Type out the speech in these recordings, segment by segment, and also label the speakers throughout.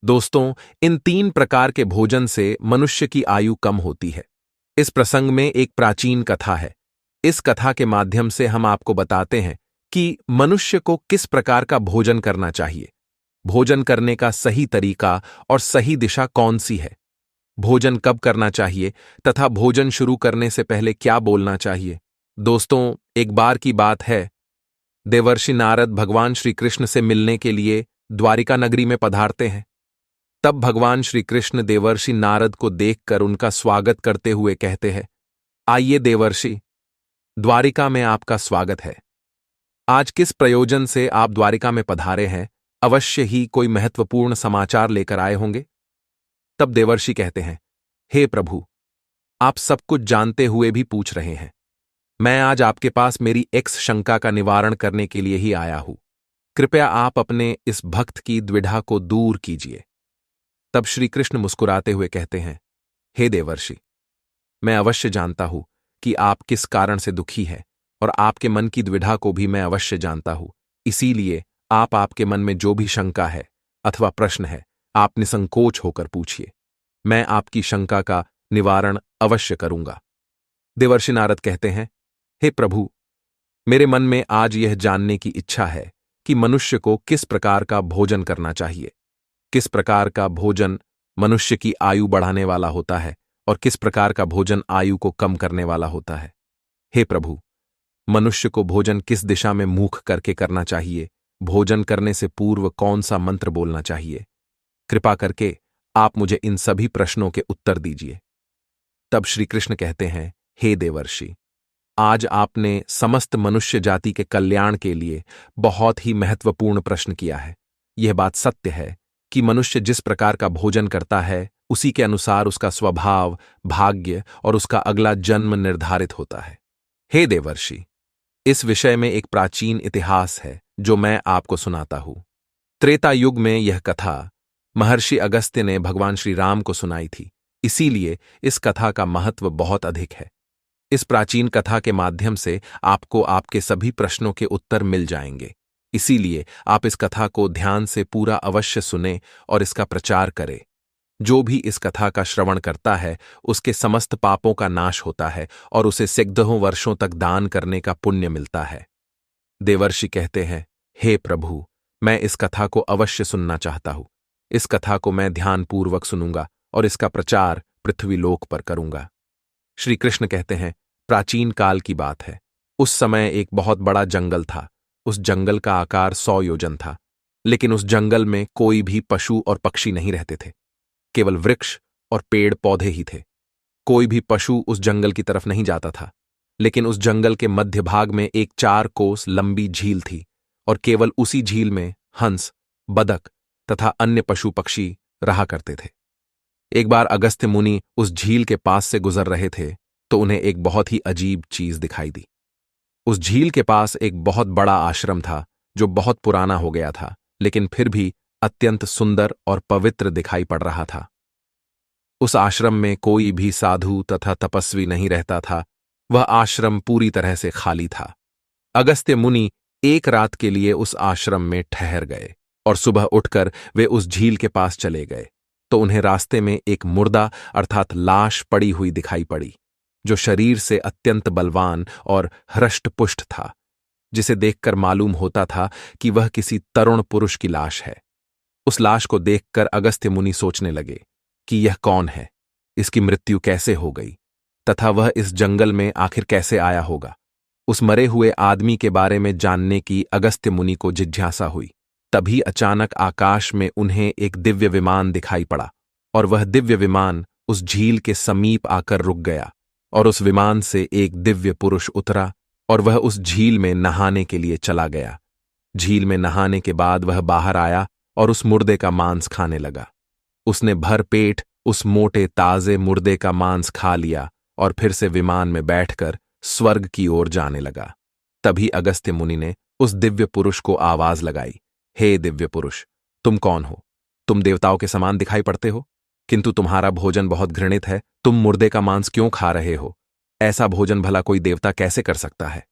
Speaker 1: दोस्तों, इन 3 प्रकार के भोजन से मनुष्य की आयु कम होती है। इस प्रसंग में एक प्राचीन कथा है। इस कथा के माध्यम से हम आपको बताते हैं कि मनुष्य को किस प्रकार का भोजन करना चाहिए, भोजन करने का सही तरीका और सही दिशा कौन सी है, भोजन कब करना चाहिए तथा भोजन शुरू करने से पहले क्या बोलना चाहिए। दोस्तों, एक बार की बात है, देवर्षि नारद भगवान श्री कृष्ण से मिलने के लिए द्वारिका नगरी में पधारते हैं। तब भगवान श्री कृष्ण देवर्षि नारद को देखकर उनका स्वागत करते हुए कहते हैं, आइए देवर्षि, द्वारिका में आपका स्वागत है। आज किस प्रयोजन से आप द्वारिका में पधारे हैं? अवश्य ही कोई महत्वपूर्ण समाचार लेकर आए होंगे। तब देवर्षि कहते हैं, हे प्रभु, आप सब कुछ जानते हुए भी पूछ रहे हैं। मैं आज आपके पास मेरी एक्स शंका का निवारण करने के लिए ही आया हूं। कृपया आप अपने इस भक्त की द्विधा को दूर कीजिए। तब श्री कृष्ण मुस्कुराते हुए कहते हैं, हे देवर्षि, मैं अवश्य जानता हूं कि आप किस कारण से दुखी हैं और आपके मन की द्विधा को भी मैं अवश्य जानता हूं। इसीलिए आपके मन में जो भी शंका है अथवा प्रश्न है, आप निसंकोच होकर पूछिए। मैं आपकी शंका का निवारण अवश्य करूंगा। देवर्षि नारद कहते हैं, हे प्रभु, मेरे मन में आज यह जानने की इच्छा है कि मनुष्य को किस प्रकार का भोजन करना चाहिए, किस प्रकार का भोजन मनुष्य की आयु बढ़ाने वाला होता है और किस प्रकार का भोजन आयु को कम करने वाला होता है। हे प्रभु, मनुष्य को भोजन किस दिशा में मुख करके करना चाहिए, भोजन करने से पूर्व कौन सा मंत्र बोलना चाहिए, कृपा करके आप मुझे इन सभी प्रश्नों के उत्तर दीजिए। तब श्री कृष्ण कहते हैं, हे देवर्षि, आज आपने समस्त मनुष्य जाति के कल्याण के लिए बहुत ही महत्वपूर्ण प्रश्न किया है। यह बात सत्य है कि मनुष्य जिस प्रकार का भोजन करता है, उसी के अनुसार उसका स्वभाव, भाग्य और उसका अगला जन्म निर्धारित होता है। हे देवर्षि, इस विषय में एक प्राचीन इतिहास है जो मैं आपको सुनाता हूं। त्रेता युग में यह कथा महर्षि अगस्त्य ने भगवान श्री राम को सुनाई थी, इसीलिए इस कथा का महत्व बहुत अधिक है। इस प्राचीन कथा के माध्यम से आपको आपके सभी प्रश्नों के उत्तर मिल जाएंगे। इसीलिए आप इस कथा को ध्यान से पूरा अवश्य सुने और इसका प्रचार करें। जो भी इस कथा का श्रवण करता है, उसके समस्त पापों का नाश होता है और उसे सैकड़ों वर्षों तक दान करने का पुण्य मिलता है। देवर्षि कहते हैं, हे प्रभु, मैं इस कथा को अवश्य सुनना चाहता हूं। इस कथा को मैं ध्यानपूर्वक सुनूंगा और इसका प्रचार पृथ्वीलोक पर करूंगा। श्री कृष्ण कहते हैं, प्राचीन काल की बात है। उस समय एक बहुत बड़ा जंगल था। उस जंगल का आकार 100 योजन था, लेकिन उस जंगल में कोई भी पशु और पक्षी नहीं रहते थे। केवल वृक्ष और पेड़ पौधे ही थे। कोई भी पशु उस जंगल की तरफ नहीं जाता था, लेकिन उस जंगल के मध्य भाग में एक 4 कोस लंबी झील थी और केवल उसी झील में हंस, बदक तथा अन्य पशु पक्षी रहा करते थे। एक बार अगस्त्य मुनि उस झील के पास से गुजर रहे थे तो उन्हें एक बहुत ही अजीब चीज दिखाई दी। उस झील के पास एक बहुत बड़ा आश्रम था जो बहुत पुराना हो गया था, लेकिन फिर भी अत्यंत सुंदर और पवित्र दिखाई पड़ रहा था। उस आश्रम में कोई भी साधु तथा तपस्वी नहीं रहता था। वह आश्रम पूरी तरह से खाली था। अगस्त्य मुनि एक रात के लिए उस आश्रम में ठहर गए और सुबह उठकर वे उस झील के पास चले गए तो उन्हें रास्ते में एक मुर्दा अर्थात लाश पड़ी हुई दिखाई पड़ी, जो शरीर से अत्यंत बलवान और हृष्टपुष्ट था, जिसे देखकर मालूम होता था कि वह किसी तरुण पुरुष की लाश है। उस लाश को देखकर अगस्त्य मुनि सोचने लगे कि यह कौन है, इसकी मृत्यु कैसे हो गई तथा वह इस जंगल में आखिर कैसे आया होगा। उस मरे हुए आदमी के बारे में जानने की अगस्त्य मुनि को जिज्ञासा हुई। तभी अचानक आकाश में उन्हें एक दिव्य विमान दिखाई पड़ा और वह दिव्य विमान उस झील के समीप आकर रुक गया और उस विमान से एक दिव्य पुरुष उतरा और वह उस झील में नहाने के लिए चला गया। झील में नहाने के बाद वह बाहर आया और उस मुर्दे का मांस खाने लगा। उसने भर पेट उस मोटे ताजे मुर्दे का मांस खा लिया और फिर से विमान में बैठकर स्वर्ग की ओर जाने लगा। तभी अगस्त्य मुनि ने उस दिव्य पुरुष को आवाज लगाई, हे दिव्य पुरुष, तुम कौन हो? तुम देवताओं के समान दिखाई पड़ते हो, किंतु तुम्हारा भोजन बहुत घृणित है। तुम मुर्दे का मांस क्यों खा रहे हो? ऐसा भोजन भला कोई देवता कैसे कर सकता है?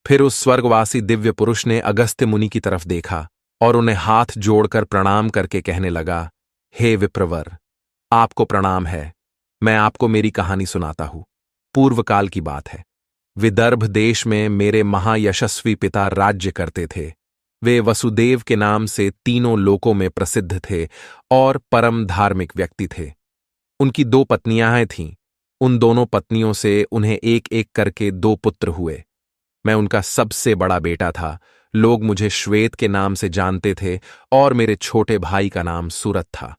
Speaker 1: फिर उस स्वर्गवासी दिव्य पुरुष ने अगस्त्य मुनि की तरफ देखा और उन्हें हाथ जोड़कर प्रणाम करके कहने लगा, हे विप्रवर, आपको प्रणाम है। मैं आपको मेरी कहानी सुनाता हूं। पूर्व काल की बात है। विदर्भ देश में मेरे महायशस्वी पिता राज्य करते थे। वे वसुदेव के नाम से तीनों लोकों में प्रसिद्ध थे और परम धार्मिक व्यक्ति थे। उनकी दो पत्नियां थीं। उन दोनों पत्नियों से उन्हें एक एक करके दो पुत्र हुए। मैं उनका सबसे बड़ा बेटा था। लोग मुझे श्वेत के नाम से जानते थे और मेरे छोटे भाई का नाम सूरत था।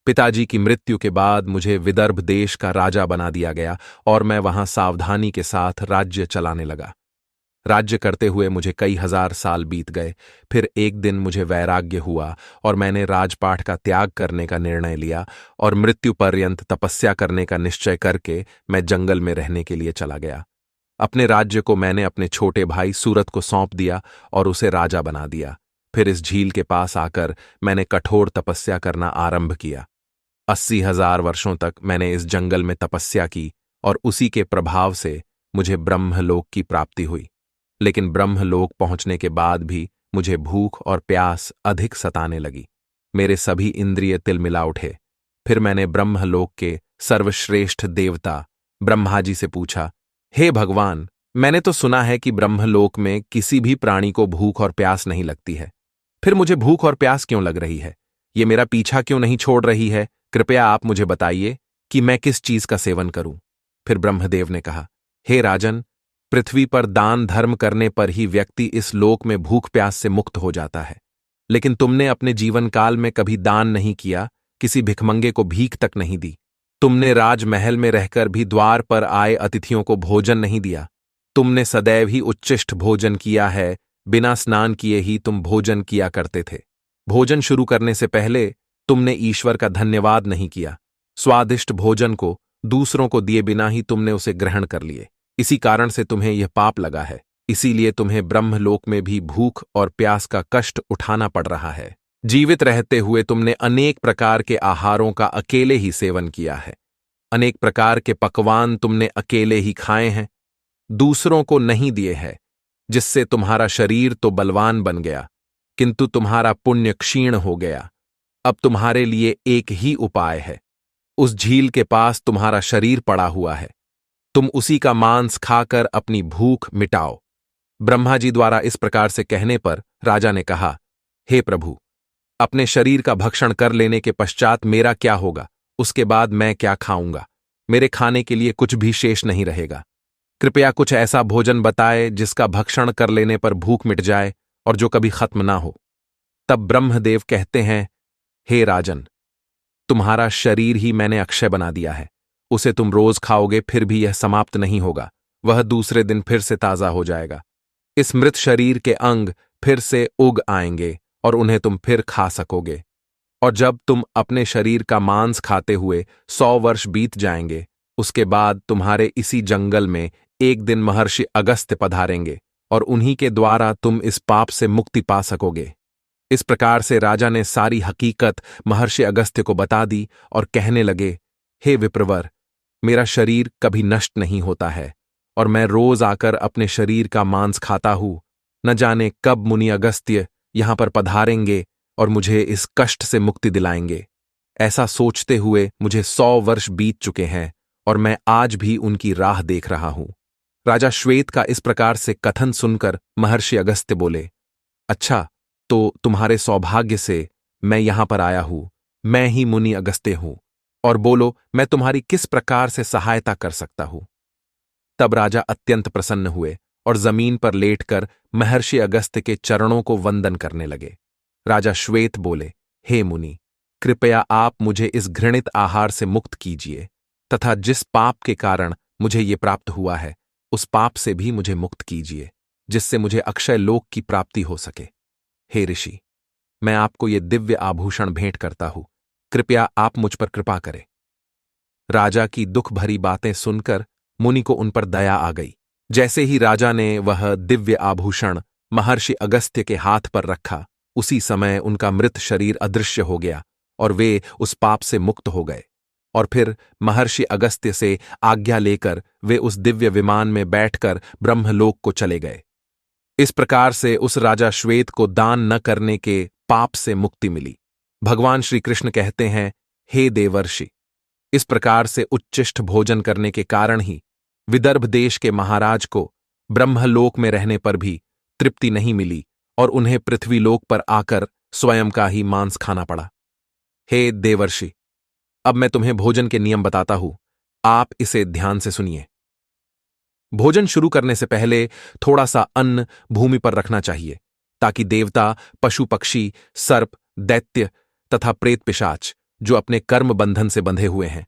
Speaker 1: पिताजी की मृत्यु के बाद मुझे विदर्भ देश का राजा बना दिया गया और मैं वहां सावधानी के साथ राज्य चलाने लगा। राज्य करते हुए मुझे कई हजार साल बीत गए। फिर एक दिन मुझे वैराग्य हुआ और मैंने राजपाट का त्याग करने का निर्णय लिया और मृत्यु पर्यंत तपस्या करने का निश्चय करके मैं जंगल में रहने के लिए चला गया। अपने राज्य को मैंने अपने छोटे भाई सूरत को सौंप दिया और उसे राजा बना दिया। फिर इस झील के पास आकर मैंने कठोर तपस्या करना आरंभ किया। 80,000 वर्षों तक मैंने इस जंगल में तपस्या की और उसी के प्रभाव से मुझे ब्रह्मलोक की प्राप्ति हुई। लेकिन ब्रह्मलोक पहुंचने के बाद भी मुझे भूख और प्यास अधिक सताने लगी। मेरे सभी इंद्रिय तिलमिला उठे। फिर मैंने ब्रह्मलोक के सर्वश्रेष्ठ देवता ब्रह्मा जी से पूछा, हे भगवान, मैंने तो सुना है कि ब्रह्मलोक में किसी भी प्राणी को भूख और प्यास नहीं लगती है। फिर मुझे भूख और प्यास क्यों लग रही है? ये मेरा पीछा क्यों नहीं छोड़ रही है? कृपया आप मुझे बताइए कि मैं किस चीज का सेवन करूं। फिर ब्रह्मदेव ने कहा, हे राजन, पृथ्वी पर दान धर्म करने पर ही व्यक्ति इस लोक में भूख प्यास से मुक्त हो जाता है। लेकिन तुमने अपने जीवन काल में कभी दान नहीं किया, किसी भिखमंगे को भीख तक नहीं दी। तुमने राजमहल में रहकर भी द्वार पर आए अतिथियों को भोजन नहीं दिया। तुमने सदैव ही उच्चिष्ट भोजन किया है। बिना स्नान किए ही तुम भोजन किया करते थे। भोजन शुरू करने से पहले तुमने ईश्वर का धन्यवाद नहीं किया। स्वादिष्ट भोजन को दूसरों को दिए बिना ही तुमने उसे ग्रहण कर लिए। इसी कारण से तुम्हें यह पाप लगा है। इसीलिए तुम्हें ब्रह्मलोक में भी भूख और प्यास का कष्ट उठाना पड़ रहा है। जीवित रहते हुए तुमने अनेक प्रकार के आहारों का अकेले ही सेवन किया है। अनेक प्रकार के पकवान तुमने अकेले ही खाए हैं, दूसरों को नहीं दिए हैं, जिससे तुम्हारा शरीर तो बलवान बन गया, किंतु तुम्हारा पुण्य क्षीण हो गया। अब तुम्हारे लिए एक ही उपाय है। उस झील के पास तुम्हारा शरीर पड़ा हुआ है। तुम उसी का मांस खाकर अपनी भूख मिटाओ। ब्रह्मा जी द्वारा इस प्रकार से कहने पर राजा ने कहा, हे प्रभु, अपने शरीर का भक्षण कर लेने के पश्चात मेरा क्या होगा? उसके बाद मैं क्या खाऊंगा? मेरे खाने के लिए कुछ भी शेष नहीं रहेगा। कृपया कुछ ऐसा भोजन बताए जिसका भक्षण कर लेने पर भूख मिट जाए और जो कभी खत्म ना हो। तब ब्रह्मदेव कहते हैं, हे राजन, तुम्हारा शरीर ही मैंने अक्षय बना दिया है। उसे तुम रोज खाओगे फिर भी यह समाप्त नहीं होगा। वह दूसरे दिन फिर से ताजा हो जाएगा। इस मृत शरीर के अंग फिर से उग आएंगे और उन्हें तुम फिर खा सकोगे। और जब तुम अपने शरीर का मांस खाते हुए 100 वर्ष बीत जाएंगे, उसके बाद तुम्हारे इसी जंगल में एक दिन महर्षि अगस्त्य पधारेंगे और उन्हीं के द्वारा तुम इस पाप से मुक्ति पा सकोगे। इस प्रकार से राजा ने सारी हकीकत महर्षि अगस्त्य को बता दी और कहने लगे, हे विप्रवर, मेरा शरीर कभी नष्ट नहीं होता है और मैं रोज आकर अपने शरीर का मांस खाता हूं। न जाने कब मुनि अगस्त्य यहां पर पधारेंगे और मुझे इस कष्ट से मुक्ति दिलाएंगे। ऐसा सोचते हुए मुझे 100 वर्ष बीत चुके हैं और मैं आज भी उनकी राह देख रहा हूं। राजा श्वेत का इस प्रकार से कथन सुनकर महर्षि अगस्त्य बोले, अच्छा, तो तुम्हारे सौभाग्य से मैं यहां पर आया हूं। मैं ही मुनि अगस्त्य हूं, और बोलो मैं तुम्हारी किस प्रकार से सहायता कर सकता हूं। तब राजा अत्यंत प्रसन्न हुए और जमीन पर लेटकर महर्षि अगस्त्य के चरणों को वंदन करने लगे। राजा श्वेत बोले, हे मुनि, कृपया आप मुझे इस घृणित आहार से मुक्त कीजिए तथा जिस पाप के कारण मुझे ये प्राप्त हुआ है उस पाप से भी मुझे मुक्त कीजिए, जिससे मुझे अक्षय लोक की प्राप्ति हो सके। हे ऋषि, मैं आपको ये दिव्य आभूषण भेंट करता हूं। कृपया आप मुझ पर कृपा करें। राजा की दुख भरी बातें सुनकर मुनि को उन पर दया आ गई। जैसे ही राजा ने वह दिव्य आभूषण महर्षि अगस्त्य के हाथ पर रखा, उसी समय उनका मृत शरीर अदृश्य हो गया और वे उस पाप से मुक्त हो गए। और फिर महर्षि अगस्त्य से आज्ञा लेकर वे उस दिव्य विमान में बैठकर ब्रह्मलोक को चले गए। इस प्रकार से उस राजा श्वेत को दान न करने के पाप से मुक्ति मिली। भगवान श्री कृष्ण कहते हैं, हे देवर्षि, इस प्रकार से उच्चिष्ट भोजन करने के कारण ही विदर्भ देश के महाराज को ब्रह्मलोक में रहने पर भी तृप्ति नहीं मिली और उन्हें पृथ्वीलोक पर आकर स्वयं का ही मांस खाना पड़ा। हे देवर्षि, अब मैं तुम्हें भोजन के नियम बताता हूं, आप इसे ध्यान से सुनिए। भोजन शुरू करने से पहले थोड़ा सा अन्न भूमि पर रखना चाहिए ताकि देवता, पशु पक्षी, सर्प, दैत्य तथा प्रेत पिशाच जो अपने कर्म बंधन से बंधे हुए हैं,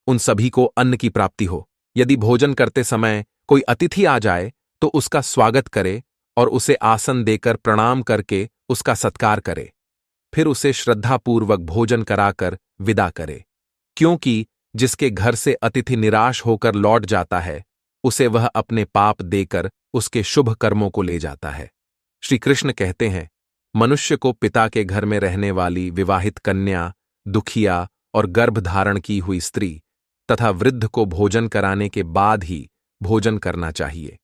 Speaker 1: उन सभी को अन्न की प्राप्ति हो। यदि भोजन करते समय कोई अतिथि आ जाए तो उसका स्वागत करे और उसे आसन देकर प्रणाम करके उसका सत्कार करे, फिर उसे श्रद्धापूर्वक भोजन कराकर विदा करे, क्योंकि जिसके घर से अतिथि निराश होकर लौट जाता है उसे वह अपने पाप देकर उसके शुभ कर्मों को ले जाता है। श्री कृष्ण कहते हैं, मनुष्य को पिता के घर में रहने वाली विवाहित कन्या, दुखिया और गर्भधारण की हुई स्त्री तथा वृद्ध को भोजन कराने के बाद ही भोजन करना चाहिए।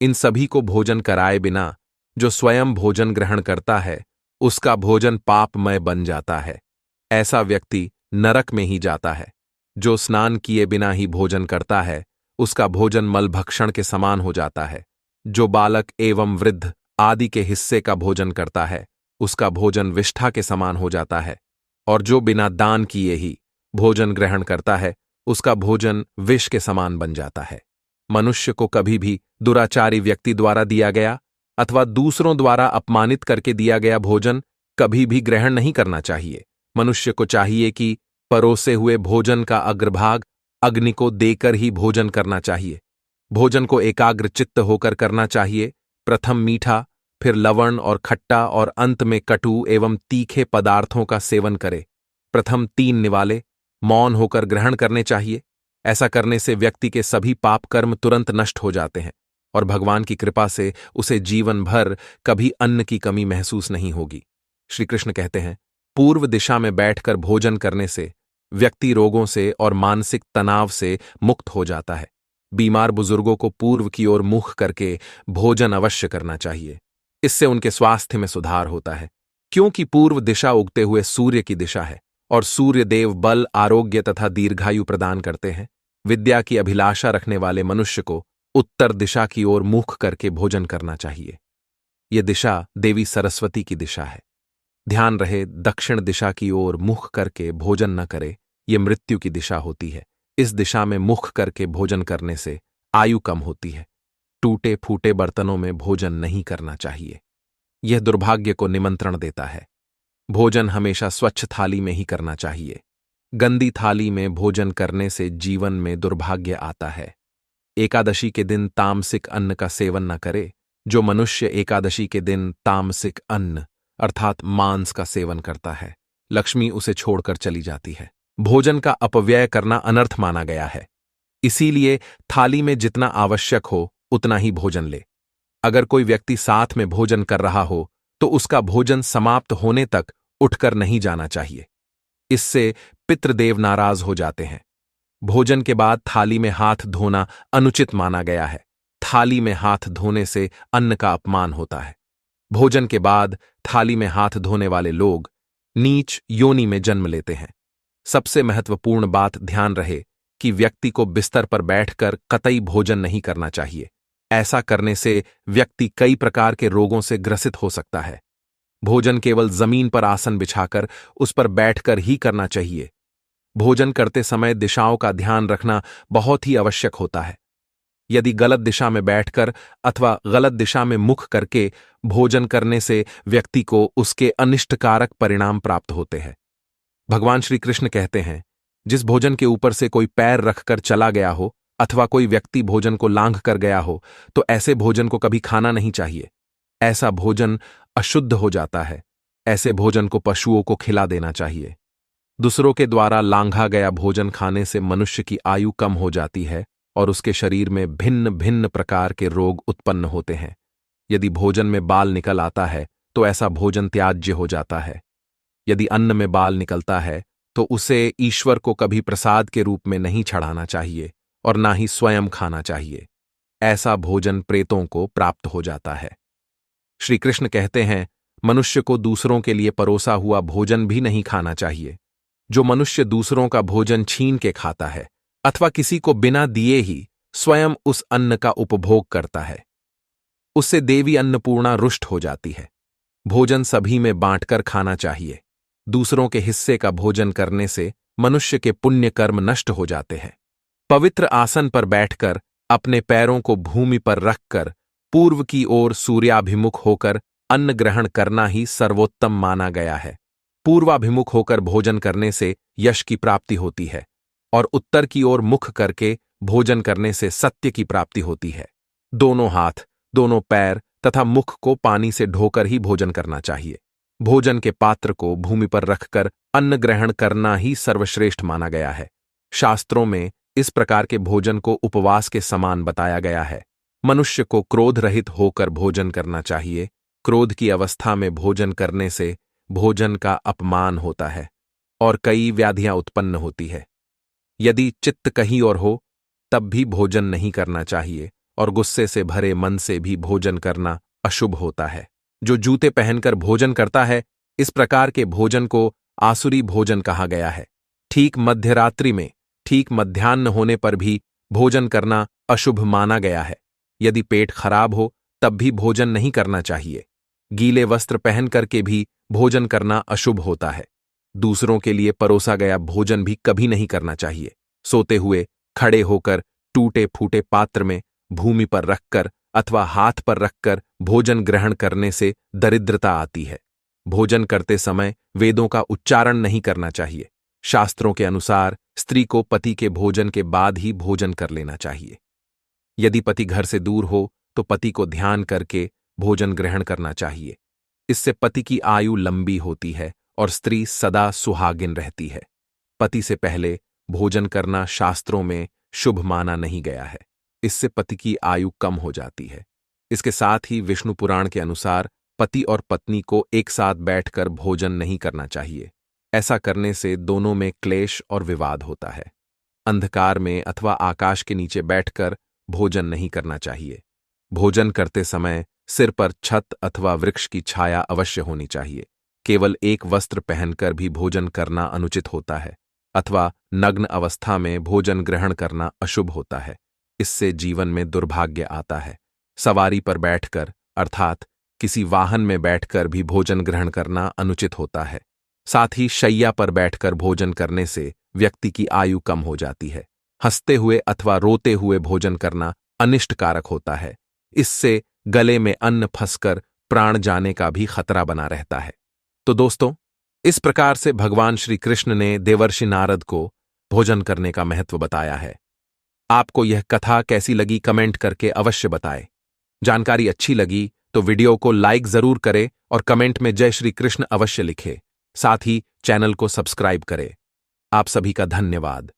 Speaker 1: इन सभी को भोजन कराए बिना जो स्वयं भोजन ग्रहण करता है उसका भोजन पापमय बन जाता है। ऐसा व्यक्ति नरक में ही जाता है। जो स्नान किए बिना ही भोजन करता है उसका भोजन मलभक्षण के समान हो जाता है। जो बालक एवं वृद्ध आदि के हिस्से का भोजन करता है उसका भोजन विष्ठा के समान हो जाता है, और जो बिना दान किए ही भोजन ग्रहण करता है उसका भोजन विष के समान बन जाता है। मनुष्य को कभी भी दुराचारी व्यक्ति द्वारा दिया गया अथवा दूसरों द्वारा अपमानित करके दिया गया भोजन कभी भी ग्रहण नहीं करना चाहिए। मनुष्य को चाहिए कि परोसे हुए भोजन का अग्रभाग अग्नि को देकर ही भोजन करना चाहिए। भोजन को एकाग्र चित्त होकर करना चाहिए। प्रथम मीठा, फिर लवण और खट्टा और अंत में कटु एवं तीखे पदार्थों का सेवन करे। प्रथम 3 निवाले मौन होकर ग्रहण करने चाहिए। ऐसा करने से व्यक्ति के सभी पाप कर्म तुरंत नष्ट हो जाते हैं और भगवान की कृपा से उसे जीवन भर कभी अन्न की कमी महसूस नहीं होगी। श्री कृष्ण कहते हैं, पूर्व दिशा में बैठकर भोजन करने से व्यक्ति रोगों से और मानसिक तनाव से मुक्त हो जाता है। बीमार बुजुर्गों को पूर्व की ओर मुख करके भोजन अवश्य करना चाहिए। इससे उनके स्वास्थ्य में सुधार होता है, क्योंकि पूर्व दिशा उगते हुए सूर्य की दिशा है और सूर्य देव बल, आरोग्य तथा दीर्घायु प्रदान करते हैं। विद्या की अभिलाषा रखने वाले मनुष्य को उत्तर दिशा की ओर मुख करके भोजन करना चाहिए। यह दिशा देवी सरस्वती की दिशा है। ध्यान रहे, दक्षिण दिशा की ओर मुख करके भोजन न करे, यह मृत्यु की दिशा होती है। इस दिशा में मुख करके भोजन करने से आयु कम होती है। टूटे फूटे बर्तनों में भोजन नहीं करना चाहिए, यह दुर्भाग्य को निमंत्रण देता है। भोजन हमेशा स्वच्छ थाली में ही करना चाहिए। गंदी थाली में भोजन करने से जीवन में दुर्भाग्य आता है। एकादशी के दिन तामसिक अन्न का सेवन न करे। जो मनुष्य एकादशी के दिन तामसिक अन्न अर्थात मांस का सेवन करता है, लक्ष्मी उसे छोड़कर चली जाती है। भोजन का अपव्यय करना अनर्थ माना गया है, इसीलिए थाली में जितना आवश्यक हो उतना ही भोजन ले। अगर कोई व्यक्ति साथ में भोजन कर रहा हो तो उसका भोजन समाप्त होने तक उठकर नहीं जाना चाहिए। इससे पितृदेव नाराज हो जाते हैं। भोजन के बाद थाली में हाथ धोना अनुचित माना गया है। थाली में हाथ धोने से अन्न का अपमान होता है। भोजन के बाद थाली में हाथ धोने वाले लोग नीच योनि में जन्म लेते हैं। सबसे महत्वपूर्ण बात ध्यान रहे कि व्यक्ति को बिस्तर पर बैठकर कतई भोजन नहीं करना चाहिए। ऐसा करने से व्यक्ति कई प्रकार के रोगों से ग्रसित हो सकता है। भोजन केवल जमीन पर आसन बिछाकर उस पर बैठकर ही करना चाहिए। भोजन करते समय दिशाओं का ध्यान रखना बहुत ही आवश्यक होता है। यदि गलत दिशा में बैठकर अथवा गलत दिशा में मुख करके भोजन करने से व्यक्ति को उसके अनिष्टकारक परिणाम प्राप्त होते हैं। भगवान श्री कृष्ण कहते हैं, जिस भोजन के ऊपर से कोई पैर रखकर चला गया हो अथवा कोई व्यक्ति भोजन को लांघ कर गया हो तो ऐसे भोजन को कभी खाना नहीं चाहिए। ऐसा भोजन अशुद्ध हो जाता है। ऐसे भोजन को पशुओं को खिला देना चाहिए। दूसरों के द्वारा लांघा गया भोजन खाने से मनुष्य की आयु कम हो जाती है और उसके शरीर में भिन्न भिन्न प्रकार के रोग उत्पन्न होते हैं। यदि भोजन में बाल निकल आता है तो ऐसा भोजन त्याज्य हो जाता है। यदि अन्न में बाल निकलता है तो उसे ईश्वर को कभी प्रसाद के रूप में नहीं चढ़ाना चाहिए और ना ही स्वयं खाना चाहिए। ऐसा भोजन प्रेतों को प्राप्त हो जाता है। श्री कृष्ण कहते हैं, मनुष्य को दूसरों के लिए परोसा हुआ भोजन भी नहीं खाना चाहिए। जो मनुष्य दूसरों का भोजन छीन के खाता है अथवा किसी को बिना दिए ही स्वयं उस अन्न का उपभोग करता है, उससे देवी अन्नपूर्णा रुष्ट हो जाती है। भोजन सभी में बांटकर खाना चाहिए। दूसरों के हिस्से का भोजन करने से मनुष्य के पुण्य कर्म नष्ट हो जाते हैं। पवित्र आसन पर बैठकर अपने पैरों को भूमि पर रखकर पूर्व की ओर सूर्याभिमुख होकर अन्न ग्रहण करना ही सर्वोत्तम माना गया है। पूर्वाभिमुख होकर भोजन करने से यश की प्राप्ति होती है और उत्तर की ओर मुख करके भोजन करने से सत्य की प्राप्ति होती है। दोनों हाथ, दोनों पैर तथा मुख को पानी से धोकर ही भोजन करना चाहिए। भोजन के पात्र को भूमि पर रखकर अन्न ग्रहण करना ही सर्वश्रेष्ठ माना गया है। शास्त्रों में इस प्रकार के भोजन को उपवास के समान बताया गया है। मनुष्य को क्रोध रहित होकर भोजन करना चाहिए। क्रोध की अवस्था में भोजन करने से भोजन का अपमान होता है और कई व्याधियां उत्पन्न होती है। यदि चित्त कहीं और हो तब भी भोजन नहीं करना चाहिए और गुस्से से भरे मन से भी भोजन करना अशुभ होता है। जो जूते पहनकर भोजन करता है, इस प्रकार के भोजन को आसुरी भोजन कहा गया है। ठीक मध्यरात्रि में, ठीक मध्याह्न होने पर भी भोजन करना अशुभ माना गया है। यदि पेट खराब हो तब भी भोजन नहीं करना चाहिए। गीले वस्त्र पहन करके भी भोजन करना अशुभ होता है। दूसरों के लिए परोसा गया भोजन भी कभी नहीं करना चाहिए। सोते हुए, खड़े होकर, टूटे फूटे पात्र में भूमि पर रखकर अथवा हाथ पर रखकर भोजन ग्रहण करने से दरिद्रता आती है। भोजन करते समय वेदों का उच्चारण नहीं करना चाहिए। शास्त्रों के अनुसार स्त्री को पति के भोजन के बाद ही भोजन कर लेना चाहिए। यदि पति घर से दूर हो तो पति को ध्यान करके भोजन ग्रहण करना चाहिए। इससे पति की आयु लंबी होती है और स्त्री सदा सुहागिन रहती है। पति से पहले भोजन करना शास्त्रों में शुभ माना नहीं गया है। इससे पति की आयु कम हो जाती है। इसके साथ ही विष्णु पुराण के अनुसार पति और पत्नी को एक साथ बैठकर भोजन नहीं करना चाहिए। ऐसा करने से दोनों में क्लेश और विवाद होता है। अंधकार में अथवा आकाश के नीचे बैठकर भोजन नहीं करना चाहिए। भोजन करते समय सिर पर छत अथवा वृक्ष की छाया अवश्य होनी चाहिए। केवल एक वस्त्र पहनकर भी भोजन करना अनुचित होता है अथवा नग्न अवस्था में भोजन ग्रहण करना अशुभ होता है। इससे जीवन में दुर्भाग्य आता है। सवारी पर बैठकर अर्थात किसी वाहन में बैठकर भी भोजन ग्रहण करना अनुचित होता है। साथ ही शैया पर बैठकर भोजन करने से व्यक्ति की आयु कम हो जाती है। हंसते हुए अथवा रोते हुए भोजन करना अनिष्टकारक होता है। इससे गले में अन्न फंसकर प्राण जाने का भी खतरा बना रहता है। तो दोस्तों, इस प्रकार से भगवान श्री कृष्ण ने देवर्षि नारद को भोजन करने का महत्व बताया है। आपको यह कथा कैसी लगी कमेंट करके अवश्य बताएं। जानकारी अच्छी लगी तो वीडियो को लाइक जरूर करें और कमेंट में जय श्री कृष्ण अवश्य लिखें। साथ ही चैनल को सब्सक्राइब करें। आप सभी का धन्यवाद।